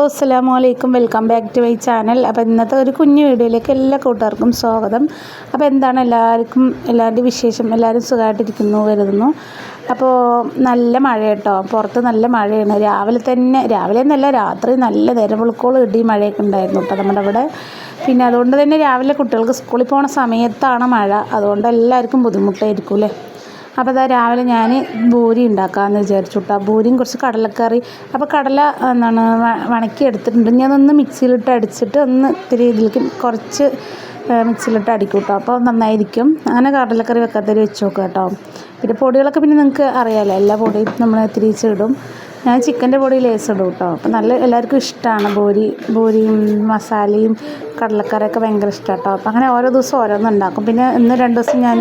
അസ്സലാമു അലൈക്കും. Welcome back to my channel. അപ്പോൾ ഇന്നത്തെ ഒരു കുഞ്ഞു വീഡിയോയിലേക്ക് എല്ലാ കൂട്ടുകാർക്കും സ്വാഗതം. അപ്പോൾ എന്താണ് എല്ലാവരുടെയും വിശേഷം? എല്ലാവരും സുഖമായിട്ടിരിക്കുന്നു കരുതുന്നു. അപ്പോൾ നല്ല മഴ കേട്ടോ, പുറത്ത് നല്ല മഴയാണ്. രാവിലെ എന്നല്ല, രാത്രി നല്ല നിരവിളക്കോളം ഇടി മഴയൊക്കെ ഉണ്ടായിരുന്നു കേട്ടോ നമ്മുടെ അവിടെ. പിന്നെ അതുകൊണ്ട് തന്നെ രാവിലെ കുട്ടികൾക്ക് സ്കൂളിൽ പോകുന്ന സമയത്താണ് മഴ, അതുകൊണ്ട് എല്ലാവർക്കും ബുദ്ധിമുട്ടായിരിക്കും അല്ലേ. അപ്പോൾ അതാ രാവിലെ ഞാൻ പൂരി ഉണ്ടാക്കാമെന്ന് വിചാരിച്ചു കേട്ടോ. പൂരിയും കുറച്ച് കടലക്കറി. അപ്പോൾ കടല വണക്കി എടുത്തിട്ടുണ്ട്. ഞാനൊന്ന് മിക്സിയിലിട്ട് അടിച്ചിട്ട് ഇത്തിരി ഇതിലേക്ക് കുറച്ച് മിക്സിയിലിട്ട് അടിക്കും കേട്ടോ, അപ്പോൾ നന്നായിരിക്കും. അങ്ങനെ കടലക്കറി വെക്കാത്തൊരു വെച്ച് നോക്കുക കേട്ടോ. പിന്നെ പൊടികളൊക്കെ പിന്നെ നിങ്ങൾക്ക് അറിയാമല്ലോ, എല്ലാ പൊടിയും നമ്മൾ തിരിച്ചിടും. ഞാൻ ചിക്കൻ്റെ പൊടി ലേസ് ഇടും കേട്ടോ. അപ്പോൾ എല്ലാവർക്കും ഇഷ്ടമാണ് പൂരിയും മസാലയും കടലക്കറിയൊക്കെ ഭയങ്കര ഇഷ്ടമാണ് കേട്ടോ. അപ്പോൾ അങ്ങനെ ഓരോ ദിവസം ഓരോന്നും ഉണ്ടാക്കും. പിന്നെ ഇന്ന് 2 ദിവസം ഞാൻ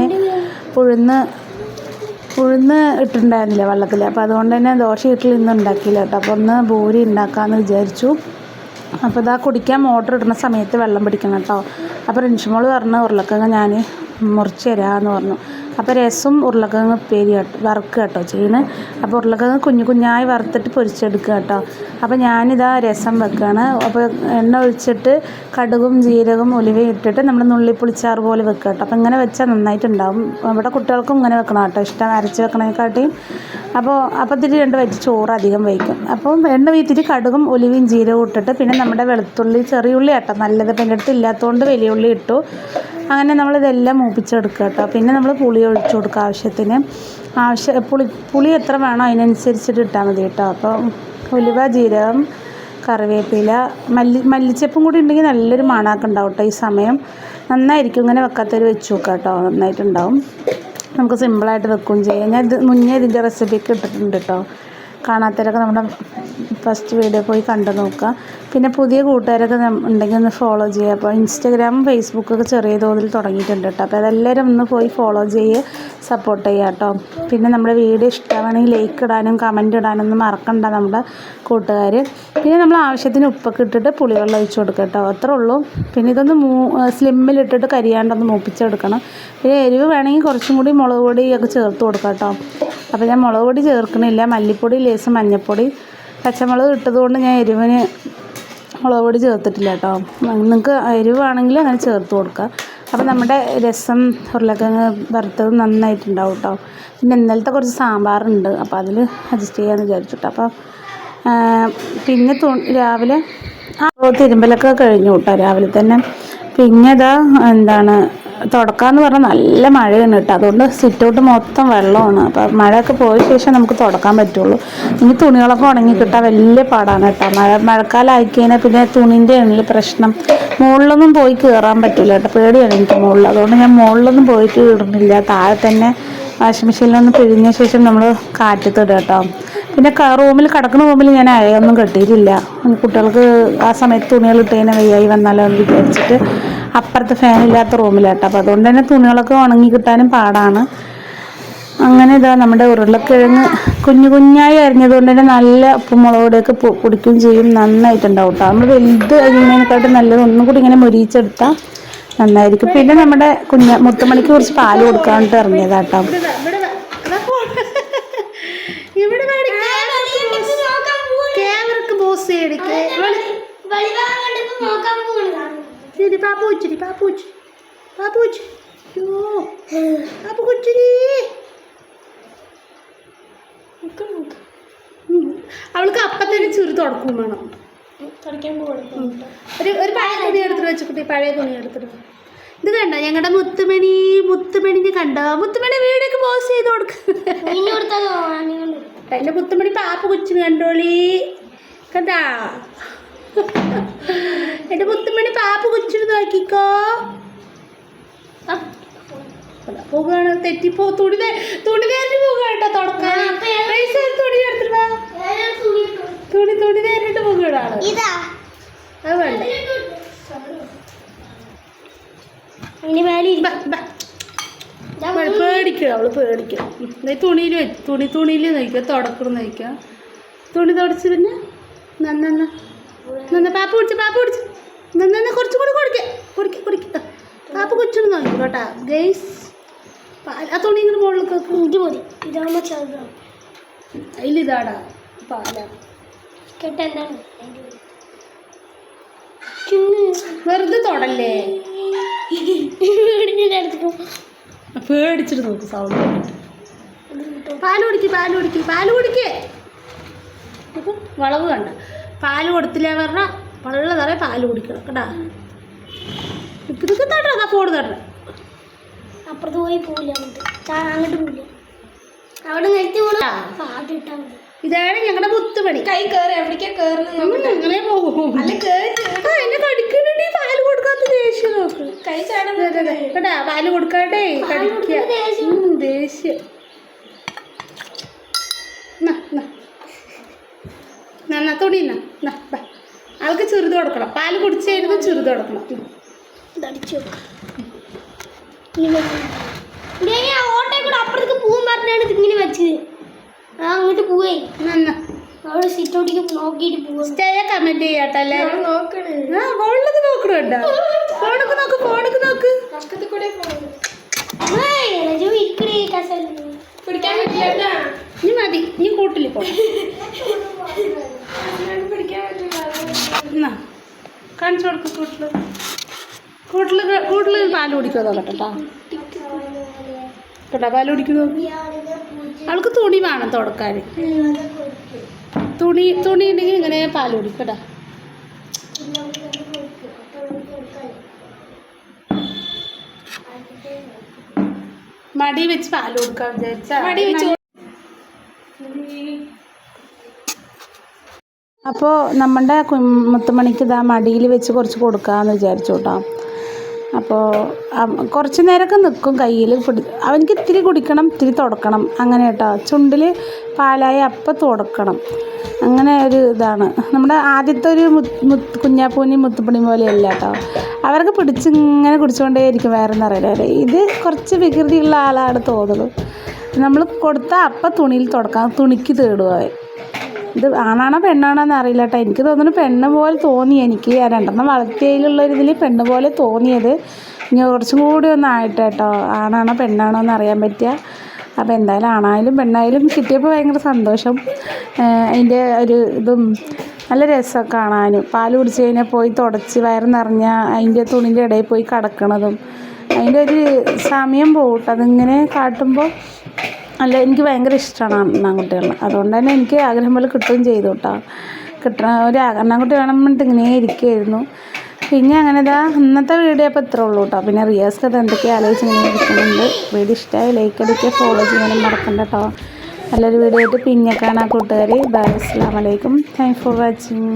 ഉഴുന്ന് ഇട്ടിട്ടുണ്ടായിരുന്നില്ല വെള്ളത്തിൽ, അപ്പോൾ അതുകൊണ്ട് തന്നെ ദോശ ഇന്ന് ഉണ്ടാക്കിയില്ല കേട്ടോ. അപ്പോൾ ഒന്ന് പൂരി ഉണ്ടാക്കാമെന്ന് വിചാരിച്ചു. അപ്പോൾ ഇതാ കുടിക്കാൻ മോട്ടർ ഇടുന്ന സമയത്ത് വെള്ളം പിടിക്കണം കേട്ടോ. അപ്പോൾ റിൻഷുമോൾ പറഞ്ഞ ഉരുളക്കിഴങ്ങ് ഞാൻ മുറിച്ച് തരാമെന്ന് പറഞ്ഞു. അപ്പോൾ രസം ഉരുളക്കിഴങ്ങ് ഉപ്പേരി വറുക്കുക കേട്ടോ ചെയ്യുന്നത്. അപ്പോൾ ഉരുളക്കിഴങ്ങ് കുഞ്ഞായി വറുത്തിട്ട് പൊരിച്ചെടുക്കുക കേട്ടോ. അപ്പോൾ ഞാനിതാ രസം വെക്കുകയാണ്. അപ്പോൾ എണ്ണ ഒഴിച്ചിട്ട് കടുകും ജീരകവും ഉലുവയും ഇട്ടിട്ട് നമ്മൾ നുള്ളിപ്പുളിച്ചാറ് പോലെ വെക്കുക കേട്ടോ. അപ്പോൾ ഇങ്ങനെ വെച്ചാൽ നന്നായിട്ടുണ്ടാവും. ഇവിടെ കുട്ടികൾക്കും ഇങ്ങനെ വെക്കണം കേട്ടോ, ഇഷ്ടം അരച്ച് വെക്കണേക്കാട്ടിയും. അപ്പോൾ ഇത്തിരി 2 വറ്റി ചോറ് അധികം വയ്ക്കും. അപ്പോൾ എണ്ണ വീത്തിട്ട് കടുകും ഉലുവയും ജീരകവും ഇട്ടിട്ട് പിന്നെ നമ്മുടെ വെളുത്തുള്ളി ചെറിയുള്ളി കേട്ടോ നല്ലത്, ഇപ്പം എൻ്റെ അടുത്ത് ഇല്ലാത്തതുകൊണ്ട് വലിയ ഉള്ളി ഇട്ടു. അങ്ങനെ നമ്മളിതെല്ലാം മൂപ്പിച്ചെടുക്കുക കേട്ടോ. പിന്നെ നമ്മൾ പുളി ഒഴിച്ചു കൊടുക്കുക ആവശ്യത്തിന്. പുളി എത്ര വേണോ അതിനനുസരിച്ചിട്ട് ഇട്ടാൽ മതി കേട്ടോ. അപ്പോൾ ഉലുവ, ജീരകം, കറിവേപ്പില, മല്ലിച്ചപ്പും കൂടി ഉണ്ടെങ്കിൽ നല്ലൊരു മണമൊക്കെ ഉണ്ടാവും കേട്ടോ. ഈ സമയം നന്നായിരിക്കും. ഇങ്ങനെ വെക്കാത്തൊരു വെച്ച് നോക്കുക കേട്ടോ, നന്നായിട്ടുണ്ടാവും. നമുക്ക് സിമ്പിളായിട്ട് വെക്കുകയും ചെയ്യാം. ഞാൻ മുന്നേ ഇതിൻ്റെ റെസിപ്പിയൊക്കെ ഇട്ടിട്ടുണ്ട് കേട്ടോ. കാണാത്തവരൊക്കെ നമ്മുടെ ഫസ്റ്റ് വീഡിയോ പോയി കണ്ടു നോക്കുക. പിന്നെ പുതിയ കൂട്ടുകാരൊക്കെ ഉണ്ടെങ്കിൽ ഒന്ന് ഫോളോ ചെയ്യുക. അപ്പോൾ ഇൻസ്റ്റാഗ്രാമും ഫേസ്ബുക്കൊക്കെ ചെറിയ തോതിൽ തുടങ്ങിയിട്ടുണ്ട് കേട്ടോ. അപ്പോൾ അതെല്ലാവരും ഒന്ന് പോയി ഫോളോ ചെയ്യുക, സപ്പോർട്ട് ചെയ്യുക കേട്ടോ. പിന്നെ നമ്മുടെ വീഡിയോ ഇഷ്ടമാണെങ്കിൽ ലൈക്ക് ഇടാനും കമൻറ്റ് ഇടാനൊന്നും മറക്കണ്ട നമ്മുടെ കൂട്ടുകാർ. പിന്നെ നമ്മൾ ആവശ്യത്തിന് ഉപ്പൊക്കെ ഇട്ടിട്ട് പുളിവെള്ളം ഒഴിച്ച് കൊടുക്കുക കേട്ടോ, അത്രേ ഉള്ളൂ. പിന്നെ ഇതൊന്ന് സ്ലിമ്മിലിട്ടിട്ട് കരിയാണ്ടൊന്ന് മൂപ്പിച്ചെടുക്കണം. പിന്നെ എരിവ് വേണമെങ്കിൽ കുറച്ചും കൂടി മുളക് പൊടിയൊക്കെ ചേർത്ത് കൊടുക്കാം കേട്ടോ. അപ്പോൾ ഞാൻ മുളക് പൊടി ചേർക്കണില്ല, മല്ലിപ്പൊടി, ലേശം മഞ്ഞൾപ്പൊടി, പച്ചമുളക് ഇട്ടതുകൊണ്ട് ഞാൻ എരിവിന് മുളക് പൊടി ചേർത്തിട്ടില്ല കേട്ടോ. നിങ്ങൾക്ക് എരിവാണെങ്കിൽ അങ്ങനെ ചേർത്ത് കൊടുക്കുക. അപ്പോൾ നമ്മുടെ രസം ഉരുളക്കിഴങ്ങ് വറുത്തത് നന്നായിട്ടുണ്ടാവും കേട്ടോ. പിന്നെ ഇന്നലത്തെ കുറച്ച് സാമ്പാറുണ്ട്, അപ്പോൾ അതിൽ അഡ്ജസ്റ്റ് ചെയ്യാമെന്ന് വിചാരിച്ചിട്ടോ. അപ്പോൾ പിന്നെ രാവിലെ തിരുമ്പലൊക്കെ കഴിഞ്ഞു കേട്ടോ രാവിലെ തന്നെ. പിന്നെ തുടക്കാന്ന് പറഞ്ഞാൽ നല്ല മഴയാണ് കേട്ടോ, അതുകൊണ്ട് സിറ്റൗട്ട് മൊത്തം വെള്ളമാണ്. അപ്പോൾ മഴയൊക്കെ പോയ ശേഷം നമുക്ക് തുടക്കാൻ പറ്റുള്ളൂ. ഇനി തുണികളൊക്കെ ഉണങ്ങി കിട്ടാൻ വലിയ പാടാണ് കേട്ടോ. മഴക്കാലം ആയിക്കഴിഞ്ഞാൽ പിന്നെ തുണിൻ്റെ ആണെങ്കിൽ പ്രശ്നം. മുകളിലൊന്നും പോയി കയറാൻ പറ്റില്ല കേട്ടോ, പേടിയാണ് എനിക്ക് മുകളിൽ. അതുകൊണ്ട് ഞാൻ മുകളിലൊന്നും പോയിട്ട് ഇടുന്നില്ല, താഴെ തന്നെ വാഷിംഗ് മെഷീനിലൊന്ന് പിഴിഞ്ഞ ശേഷം നമ്മൾ കാറ്റത്തിടുക കേട്ടോ. പിന്നെ കിടക്കുന്ന റൂമിൽ ഞാൻ അഴയൊന്നും കെട്ടിയിട്ടില്ല. കുട്ടികൾക്ക് ആ സമയത്ത് തുണികൾ ഇട്ട് കഴിഞ്ഞാൽ വയ്യായി വന്നാലോ എന്ന് വിചാരിച്ചിട്ട് അപ്പുറത്ത് ഫാനില്ലാത്ത റൂമിലാട്ടോ. അപ്പോൾ അതുകൊണ്ട് തന്നെ തുണികളൊക്കെ ഉണങ്ങി കിട്ടാനും പാടാണ്. അങ്ങനെ നമ്മുടെ ഉരുളക്കിഴങ്ങ് കുഞ്ഞായി അരിഞ്ഞതുകൊണ്ട് തന്നെ നല്ല ഉപ്പുമുളക് പൊടിയൊക്കെ പൊടിക്കുകയും ചെയ്യും, നന്നായിട്ടുണ്ടാവും കേട്ടോ. നമ്മൾ വലുത് അരിഞ്ഞതിനെക്കാട്ടും നല്ലത് ഒന്നും കൂടി ഇങ്ങനെ മൊരിയിച്ചെടുത്താൽ നന്നായിരിക്കും. പിന്നെ നമ്മുടെ മുത്തുമണിക്ക് കുറച്ച് പാല് കൊടുക്കാനായിട്ട് ഇറങ്ങിയതാട്ടോ. അവൾക്ക് അപ്പത്തന്നെ ചെറു തുടക്കും വേണം. ഒരു പഴയ തുണി എടുത്തിട്ട് വെച്ചിട്ട് പഴയ തുണി എടുത്തിട്ട് ഇത് കണ്ടോ ഞങ്ങളുടെ മുത്തുമണിനെ കണ്ടോ? മുത്തുമണി വീടൊക്കെ പോസ്റ്റ് ചെയ്ത് കൊടുക്കുക. എൻ്റെ മുത്തുമണി പാപ്പ കൊച്ചിന് കണ്ടോളി, കണ്ടാ? എൻ്റെ മുത്തുമണി പാപ്പ കൊച്ചിന് നോക്കിക്കോ. പോകാണ് തെറ്റിപ്പോ തുണി നേരിട്ട് പോകുക കേട്ടോ തുടക്കാൻ. തുണി എടുത്തിട്ട് തുണി നേരിട്ട് പോകുകയാണ്. അത് വേണ്ട, പേടിക്കുക, അവള് പേടിക്കുക. തുണിയിൽ നയിക്കുക, തുടക്കണം നയിക്കുക. തുണി തുടച്ച് പിന്നെ പാപ്പ പിടിച്ച് കുറച്ചും കൂടി കുടിക്കുക. പാപ്പ കൊച്ചിന് നോക്കി കേട്ടാ ഗൈസ്. ആ തുണി ഇങ്ങനെ മുകളിലൊക്കെ ഇത് മതി, ഇതാകുമ്പോൾ ചെറുതാണ്. അതിലിതാടാ പാല കേട്ടോ. എന്താണ് വെറുതെ തൊടല്ലേ, പേടിച്ചിട്ട് നോക്ക് സൗണ്ട് കേട്ടിട്ട്. പാല് കുടിക്ക്. ഇപ്പം വളവ് കണ്ട പാല് കൊടുത്തില്ല പറഞ്ഞാൽ വെള്ള നിറയെ പാല് കുടിക്കണം കേട്ടാ. ഇതൊക്കെ തട്ടാ ഫോണ് തട്ട. അപ്പുറത്ത് പോയി പോവില്ല, അങ്ങോട്ട് പോവില്ല, അവിടെ നിർത്തി പോകണം. ഇതാണ് ഞങ്ങളുടെ മുത്തുപണി. കൈ കയറി എവിടേക്കാ കയറുന്നത്? അങ്ങനെ പോകും. എന്നെ കടിക്കണേ, പാല് കൊടുക്കാത്ത ദേഷ്യം നോക്ക്. കൈ ചാടാ കേട്ടാ, പാല് കൊടുക്കാട്ടെ കടിക്കുക ദേഷ്യം. തുണി ആൾക്ക് ചെറുത് കൊടുക്കണം. പാല് കുടിച്ചായിരുന്നു ചെറുത് കൊടുക്കണം. ഓട്ടെ കൂടെ അപ്പുറത്തേക്ക് പൂവും പറഞ്ഞാണ് ഇങ്ങനെ വെച്ചത്. അങ്ങോട്ട് പോവേ അവിടെ സിറ്റൗട്ടിക്ക് നോക്കിയിട്ട് പോവാ. സ്റ്റേ കമന്റ് ചെയ്യാട്ടല്ലേ. നോക്കണേ നോക്കണുണ്ടോ? ഫോണൊക്കെ നോക്ക്. പിടിക്കാൻ പറ്റില്ല. നീ മതി, നീ കൂട്ടിൽ പോ. പിടിക്കാൻ പറ്റില്ല. കാണിച്ചു കൊടുക്കും. കൂട്ടില് പാല് കുടിക്കുമോ കേട്ടോ. കേട്ടോ പാല് കുടിക്കുന്നു. അവൾക്ക് തുണി വേണം തുടക്കാൻ. തുണി ഉണ്ടെങ്കിൽ ഇങ്ങനെ പാല് കുടിക്കും കേട്ടോ. മടി വെച്ച് പാല് കൊടുക്കാൻ വിചാരിച്ചാ. അപ്പോൾ നമ്മുടെ മുത്തുമണിക്ക് ഇതാ മടിയിൽ വെച്ച് കുറച്ച് കൊടുക്കാമെന്ന് വിചാരിച്ചു കേട്ടോ. അപ്പോൾ കുറച്ച് നേരമൊക്കെ നിൽക്കും കയ്യിൽ അവനക്ക് ഇത്തിരി കുടിക്കണം, ഇത്തിരി തുടക്കണം, അങ്ങനെ കേട്ടോ. ചുണ്ടിൽ പാലായി അപ്പം തുടക്കണം, അങ്ങനെ ഒരു ഇതാണ്. നമ്മുടെ ആദ്യത്തെ ഒരു കുഞ്ഞാപ്പൂനി മുത്തുപ്പണി പോലെയല്ല കേട്ടോ. അവർക്ക് ഇങ്ങനെ കുടിച്ചുകൊണ്ടേയിരിക്കും, വേറെ നിറയില്ല. ഇത് കുറച്ച് വികൃതിയുള്ള ആളാണ് തോന്നുന്നത്. നമ്മൾ കൊടുത്താൽ അപ്പം തുണിയിൽ തുടക്കാം, തുണിക്ക് തേടുവാൻ. ഇത് ആണാണോ പെണ്ണാണോ എന്ന് അറിയില്ല കേട്ടോ. എനിക്ക് തോന്നുന്നു പെണ്ണ് പോലെ തോന്നി. എനിക്ക് രണ്ടെണ്ണം വളർത്തിയതിലുള്ളൊരിതിൽ പെണ്ണ് പോലെ തോന്നിയത്. ഇനി കുറച്ചും കൂടി ഒന്നായിട്ട് കേട്ടോ ആണാണോ പെണ്ണാണോ എന്ന് അറിയാൻ പറ്റുക. അപ്പോൾ എന്തായാലും ആണായാലും പെണ്ണായാലും കിട്ടിയപ്പോൾ ഭയങ്കര സന്തോഷം. അതിൻ്റെ ഒരു ഇതും നല്ല രസം കാണാനും. പാല് കുടിച്ച് കഴിഞ്ഞാൽ പോയി തുടച്ച് വയറ് നിറഞ്ഞാൽ അതിൻ്റെ തുണിൻ്റെ ഇടയിൽ പോയി കിടക്കണതും അതിൻ്റെ ഒരു സമയം പോകട്ടെ. അതിങ്ങനെ കാട്ടുമ്പോൾ അല്ല, എനിക്ക് ഭയങ്കര ഇഷ്ടമാണ് ആൺകുട്ടികളെ. അതുകൊണ്ട് തന്നെ എനിക്ക് ആഗ്രഹം പോലെ കിട്ടുകയും ചെയ്തു കേട്ടോ. ഒരു ആൺകുട്ടി വേണമെന്നിട്ട് ഇങ്ങനെ ഇരിക്കുകയായിരുന്നു. പിന്നെ അങ്ങനെ ഇന്നത്തെ വീഡിയോ അപ്പോൾ ഇത്രേ ഉള്ളൂ കേട്ടോ. പിന്നെ റിയാസ്ക്ക് അത് എന്തൊക്കെയാണ് ആലോചിച്ച് ഇങ്ങനെ ഇരിക്കുന്നുണ്ട്. വീഡിയോ ഇഷ്ടമായി ലൈക്ക് അടിക്കുക, ഫോളോ ചെയ്യാനും മറക്കണ്ട കേട്ടോ. നല്ലൊരു വീഡിയോ ആയിട്ട് പിന്നെ കാണാം കൂട്ടുകാർ. ബൈ, അസ്സലാമു അലൈക്കും. Thanks for watching.